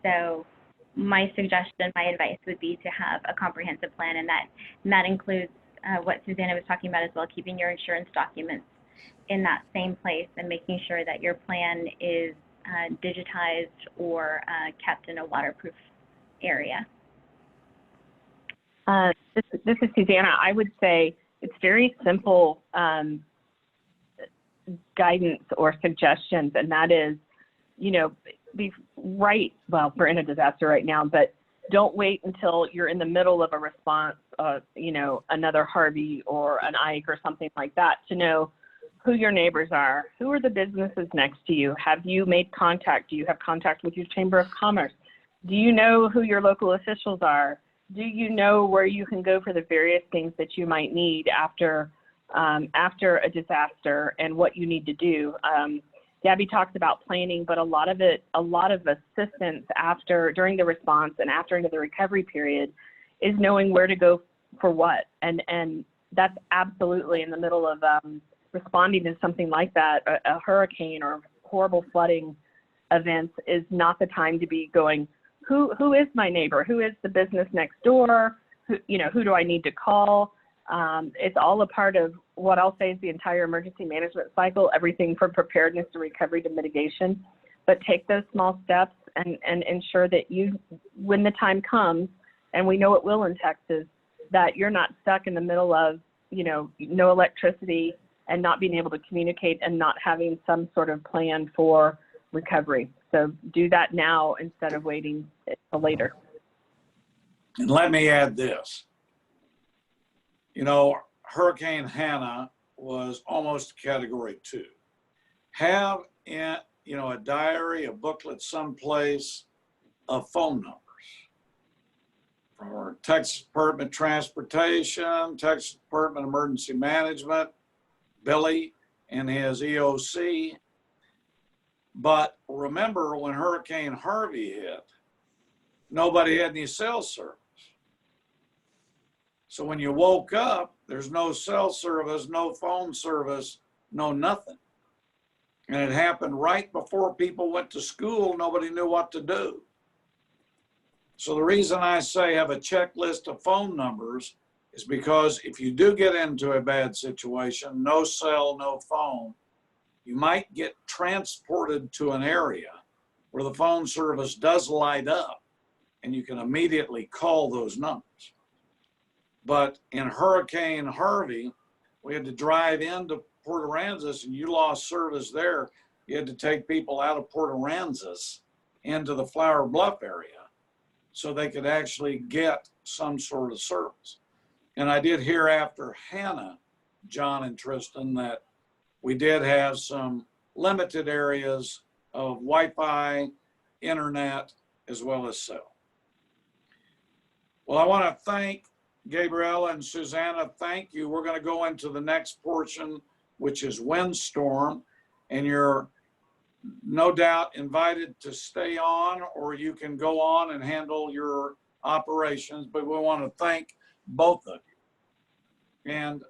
So my suggestion, my advice would be to have a comprehensive plan, and that includes what Suzannah was talking about as well, keeping your insurance documents in that same place and making sure that your plan is digitized or kept in a waterproof area. This is Suzannah. I would say it's very simple guidance or suggestions, and that is, we're in a disaster right now, but don't wait until you're in the middle of a response, another Harvey or an Ike or something like that, to know who your neighbors are, who are the businesses next to you, have you made contact, do you have contact with your Chamber of Commerce, do you know who your local officials are, do you know where you can go for the various things that you might need after a disaster and what you need to do. Gabby talks about planning, but a lot of assistance during the response and after into the recovery period is knowing where to go for what. And that's absolutely in the middle of responding to something like that, a hurricane or horrible flooding events is not the time to be going, who is my neighbor? Who is the business next door? Who do I need to call? It's all a part of what I'll say is the entire emergency management cycle, everything from preparedness to recovery to mitigation. But take those small steps and ensure that you, when the time comes, and we know it will in Texas, that you're not stuck in the middle of, no electricity and not being able to communicate and not having some sort of plan for recovery. So do that now instead of waiting till later. And let me add this. Hurricane Hannah was almost Category 2. Have in, a diary, a booklet someplace of phone numbers from our Texas Department of Transportation, Texas Department of Emergency Management, Billy and his EOC. But remember, when Hurricane Harvey hit, nobody had any cell service. So when you woke up, there's no cell service, no phone service, no nothing. And it happened right before people went to school. Nobody knew what to do. So the reason I say have a checklist of phone numbers is because if you do get into a bad situation, no cell, no phone, you might get transported to an area where the phone service does light up and you can immediately call those numbers. But in Hurricane Harvey, we had to drive into Port Aransas and you lost service there. You had to take people out of Port Aransas into the Flower Bluff area so they could actually get some sort of service. And I did hear after Hannah, John and Tristan, that we did have some limited areas of Wi-Fi, internet, as well as cell. Well, I want to thank Gabrielle and Suzannah. Thank you. We're going to go into the next portion, which is windstorm, and you're no doubt invited to stay on, or you can go on and handle your operations, but we want to thank both of you. And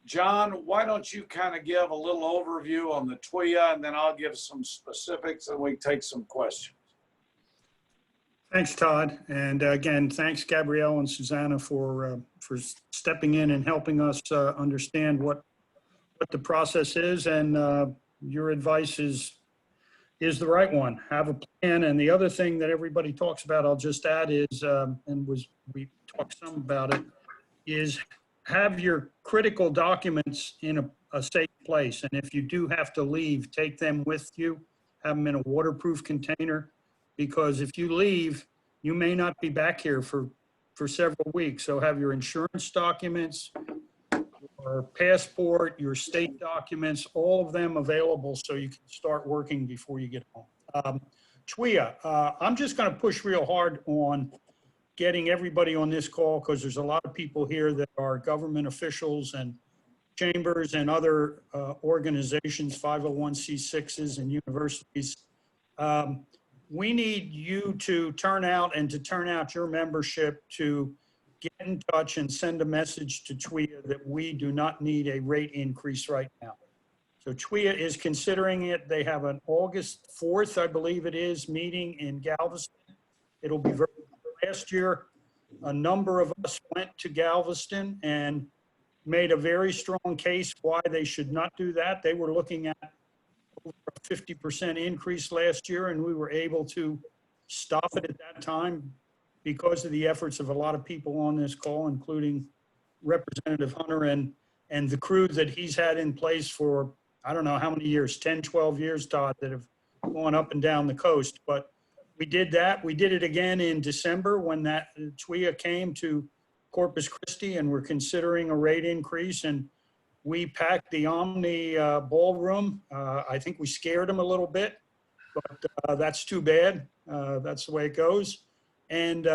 John, why don't you kind of give a little overview on the TWIA, and then I'll give some specifics and we take some questions. Thanks, Todd. And again, thanks, Gabrielle and Suzannah, for stepping in and helping us understand what the process is. And your advice is the right one. Have a plan. And the other thing that everybody talks about, I'll just add is, we talked some about it, is have your critical documents in a safe place. And if you do have to leave, take them with you, have them in a waterproof container, because if you leave, you may not be back here for several weeks. So have your insurance documents, your passport, your state documents, all of them available so you can start working before you get home. TWIA, I'm just going to push real hard on getting everybody on this call because there's a lot of people here that are government officials and chambers and other organizations, 501c6s and universities. We need you to turn out your membership to get in touch and send a message to TWIA that we do not need a rate increase right now. So TWIA is considering it. They have an August 4th, I believe it is, meeting in Galveston. It'll be very last year. A number of us went to Galveston and made a very strong case why they should not do that. They were looking at over a 50% increase last year, and we were able to stop it at that time because of the efforts of a lot of people on this call, including Representative Hunter and the crew that he's had in place for, I don't know how many years, 10, 12 years, Todd, that have gone up and down the coast. But we did that. We did it again in December when that TWIA came to Corpus Christi, and we're considering a rate increase. And we packed the Omni ballroom. I think we scared them a little bit, but that's too bad. That's the way it goes. And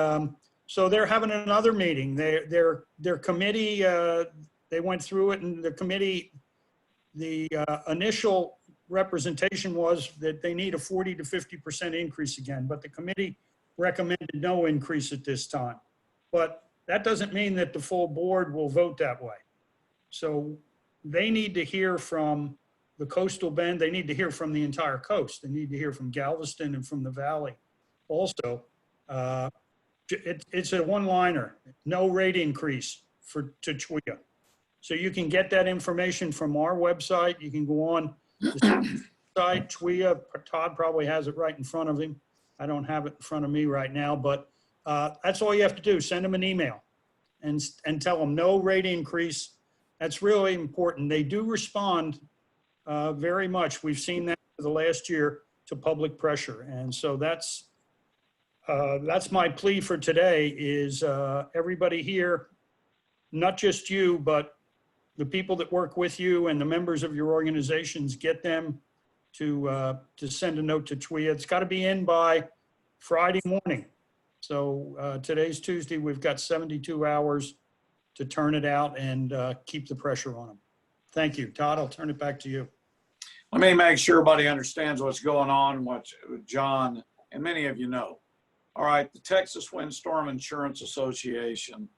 so they're having another meeting. Their committee, they went through it, and the committee, the initial representation was that they need a 40 to 50% increase again, but the committee recommended no increase at this time. But that doesn't mean that the full board will vote that way. So they need to hear from the coastal bend. They need to hear from the entire coast. They need to hear from Galveston and from the valley also. It's a one-liner, no rate increase to TWIA. So you can get that information from our website. You can go on the site, TWIA. Todd probably has it right in front of him. I don't have it in front of me right now, but that's all you have to do. Send them an email and tell them no rate increase. That's really important. They do respond very much. We've seen that for the last year to public pressure. And so that's my plea for today is everybody here, not just you, but the people that work with you and the members of your organizations, get them to send a note to TWIA. It's got to be in by Friday morning. So today's Tuesday. We've got 72 hours to turn it out and keep the pressure on them. Thank you. Todd, I'll turn it back to you. Let me make sure everybody understands what's going on, what John and many of you know. All right, the Texas Windstorm Insurance Association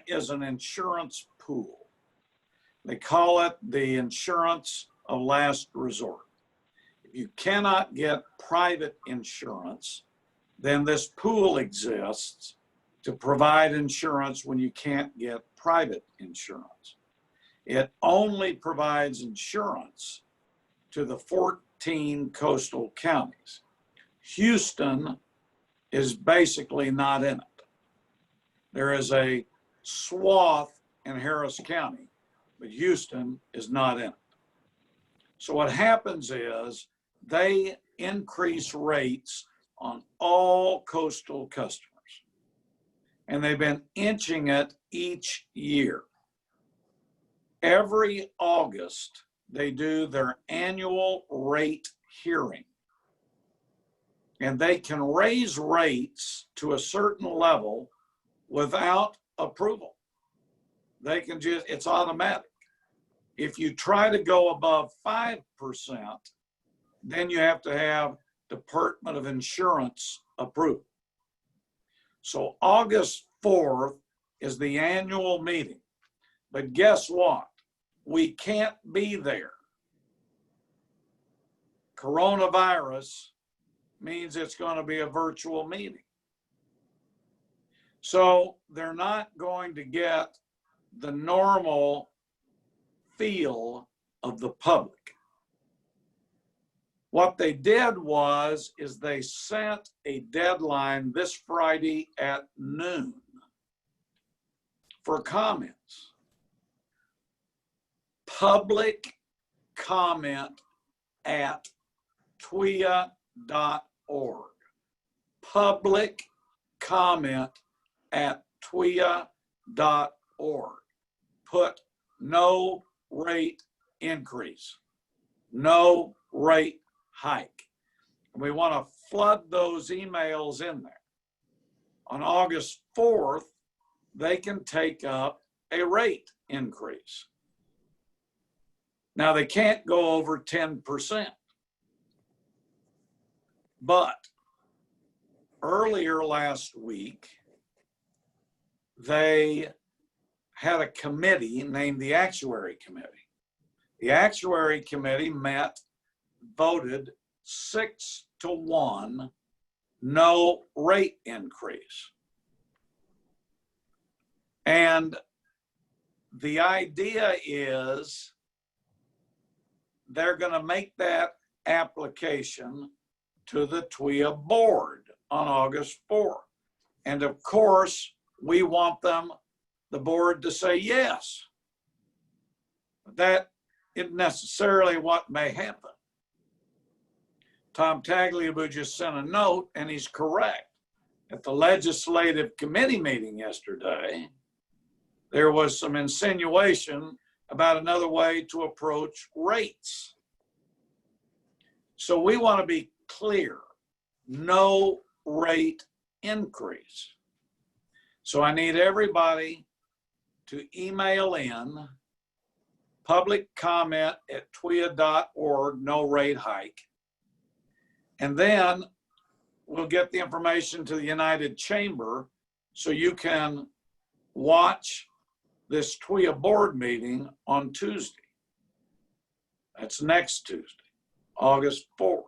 is an insurance pool. They call it the insurance of last resort. If you cannot get private insurance, then this pool exists to provide insurance when you can't get private insurance. It only provides insurance to the 14 coastal counties. Houston is basically not in it. There is a swath in Harris County, but Houston is not in it. So what happens is they increase rates on all coastal customers, and they've been inching it each year. Every August, they do their annual rate hearing, and they can raise rates to a certain level without approval. They can just, it's automatic. If you try to go above 5%, then you have to have Department of Insurance approval. So August 4th is the annual meeting. But guess what? We can't be there. Coronavirus means it's going to be a virtual meeting. So they're not going to get the normal feel of the public. What they did is they sent a deadline this Friday at noon for comments. Public comment at TWIA.org. Public comment at TWIA.org. Put no rate increase, no rate hike. We want to flood those emails in there. On August 4th, they can take up a rate increase. Now, they can't go over 10%. But earlier last week, they had a committee named the Actuary Committee. The Actuary Committee met, voted 6-1, no rate increase. And the idea is they're going to make that application to the TWIA board on August 4th. And of course, we want the board to say yes. That isn't necessarily what may happen. Tom Tagliabue just sent a note, and he's correct. At the legislative committee meeting yesterday, there was some insinuation about another way to approach rates. So we want to be clear, no rate increase. So I need everybody to email in public comment at TWIA.org, no rate hike. And then we'll get the information to the United Chamber so you can watch this TWIA board meeting on Tuesday. That's next Tuesday, August 4th.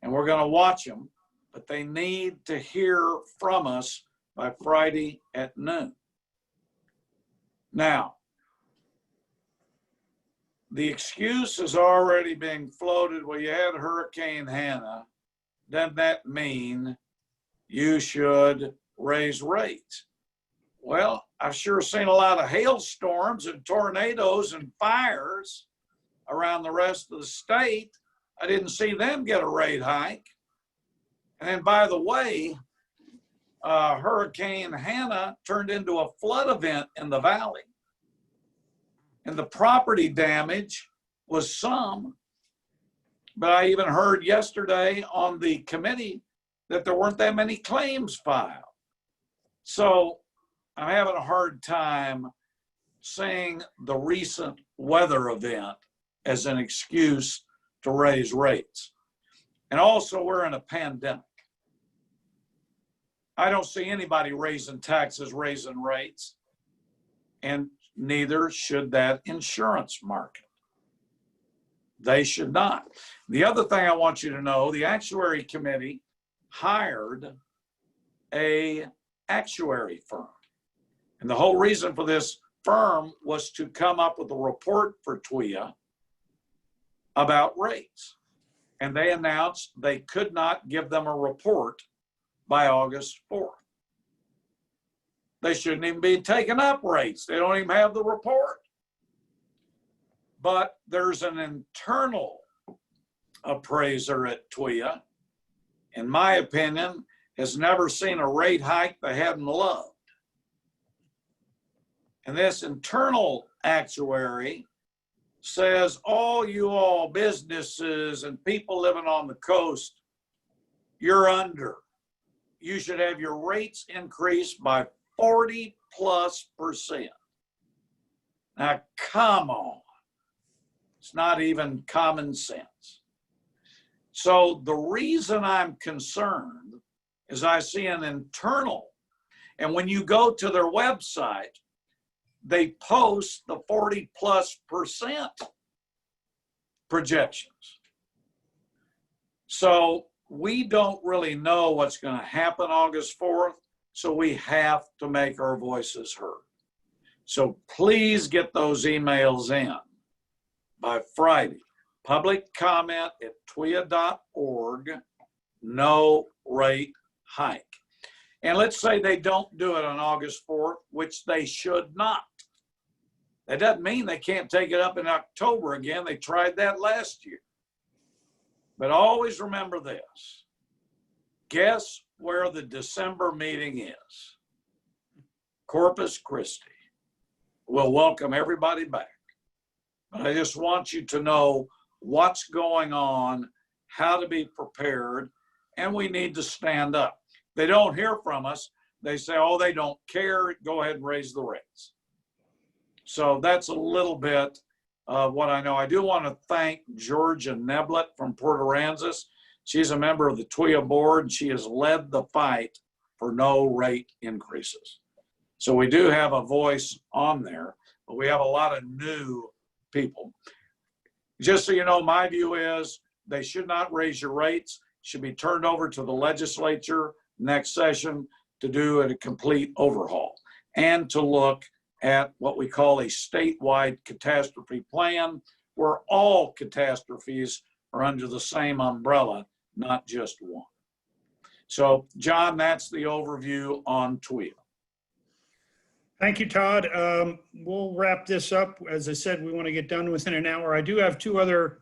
And we're going to watch them, but they need to hear from us by Friday at noon. Now, the excuse is already being floated. Well, you had Hurricane Hannah. Doesn't that mean you should raise rates? Well, I've sure seen a lot of hailstorms and tornadoes and fires around the rest of the state. I didn't see them get a rate hike. And then, by the way, Hurricane Hannah turned into a flood event in the valley. And the property damage was some. But I even heard yesterday on the committee that there weren't that many claims filed. So I'm having a hard time seeing the recent weather event as an excuse to raise rates. And also, we're in a pandemic. I don't see anybody raising taxes, raising rates, and neither should that insurance market. They should not. The other thing I want you to know, the actuary committee hired a actuary firm. And the whole reason for this firm was to come up with a report for TWIA about rates. And they announced they could not give them a report by August 4th. They shouldn't even be taking up rates. They don't even have the report. But there's an internal appraiser at TWIA, in my opinion, has never seen a rate hike they hadn't loved. And this internal actuary says, all you all businesses and people living on the coast, you're under. You should have your rates increased by 40+%. Now, come on. It's not even common sense. So the reason I'm concerned is I see an internal, and when you go to their website, they post the 40+% projections. So we don't really know what's going to happen August 4th, so we have to make our voices heard. So please get those emails in by Friday. Public comment at TWIA.org, no rate hike. And let's say they don't do it on August 4th, which they should not. That doesn't mean they can't take it up in October again. They tried that last year. But always remember this. Guess where the December meeting is? Corpus Christi. We'll welcome everybody back. But I just want you to know what's going on, how to be prepared, and we need to stand up. They don't hear from us. They say, oh, they don't care. Go ahead and raise the rates. So that's a little bit of what I know. I do want to thank Georgia Neblett from Port Aransas. She's a member of the TWIA board, and she has led the fight for no rate increases. So we do have a voice on there, but we have a lot of new people. Just so you know, my view is they should not raise your rates. Should be turned over to the legislature next session to do a complete overhaul and to look at what we call a statewide catastrophe plan, where all catastrophes are under the same umbrella, not just one. So, John, that's the overview on TWIA. Thank you, Todd. We'll wrap this up. As I said, we want to get done within an hour. I do have two other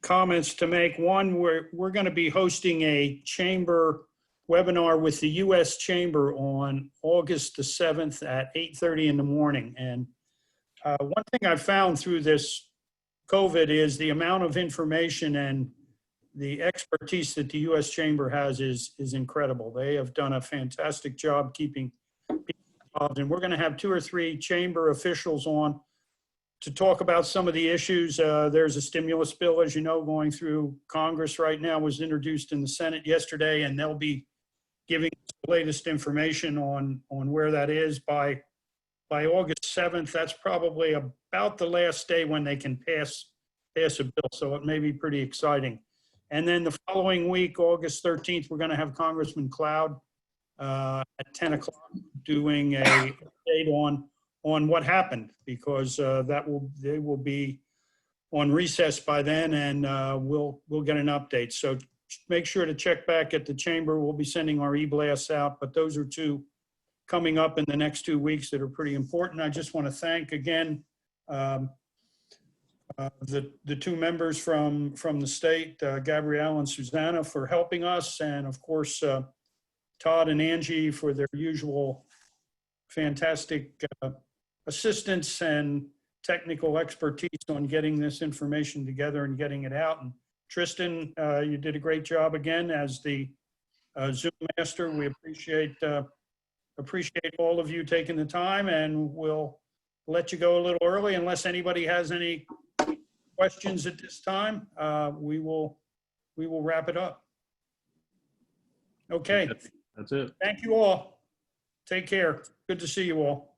comments to make. One, we're going to be hosting a chamber webinar with the U.S. Chamber on August the 7th at 8:30 in the morning. And one thing I've found through this COVID is the amount of information and the expertise that the U.S. Chamber has is incredible. They have done a fantastic job keeping people involved. And we're going to have 2 or 3 chamber officials on to talk about some of the issues. There's a stimulus bill, as you know, going through Congress right now, was introduced in the Senate yesterday, and they'll be giving us the latest information on where that is by August 7th. That's probably about the last day when they can pass a bill. So it may be pretty exciting. And then the following week, August 13th, we're going to have Congressman Cloud at 10 o'clock doing a update on what happened, because they will be on recess by then, and we'll get an update. So make sure to check back at the chamber. We'll be sending our e-blasts out, but those are two coming up in the next 2 weeks that are pretty important. I just want to thank again the two members from the state, Gabrielle and Suzannah, for helping us, and of course Todd and Angie for their usual fantastic assistance and technical expertise on getting this information together and getting it out. And Tristan, you did a great job again as the Zoom master. We appreciate all of you taking the time, and we'll let you go a little early unless anybody has any questions at this time. We will wrap it up. Okay. That's it. Thank you all. Take care. Good to see you all.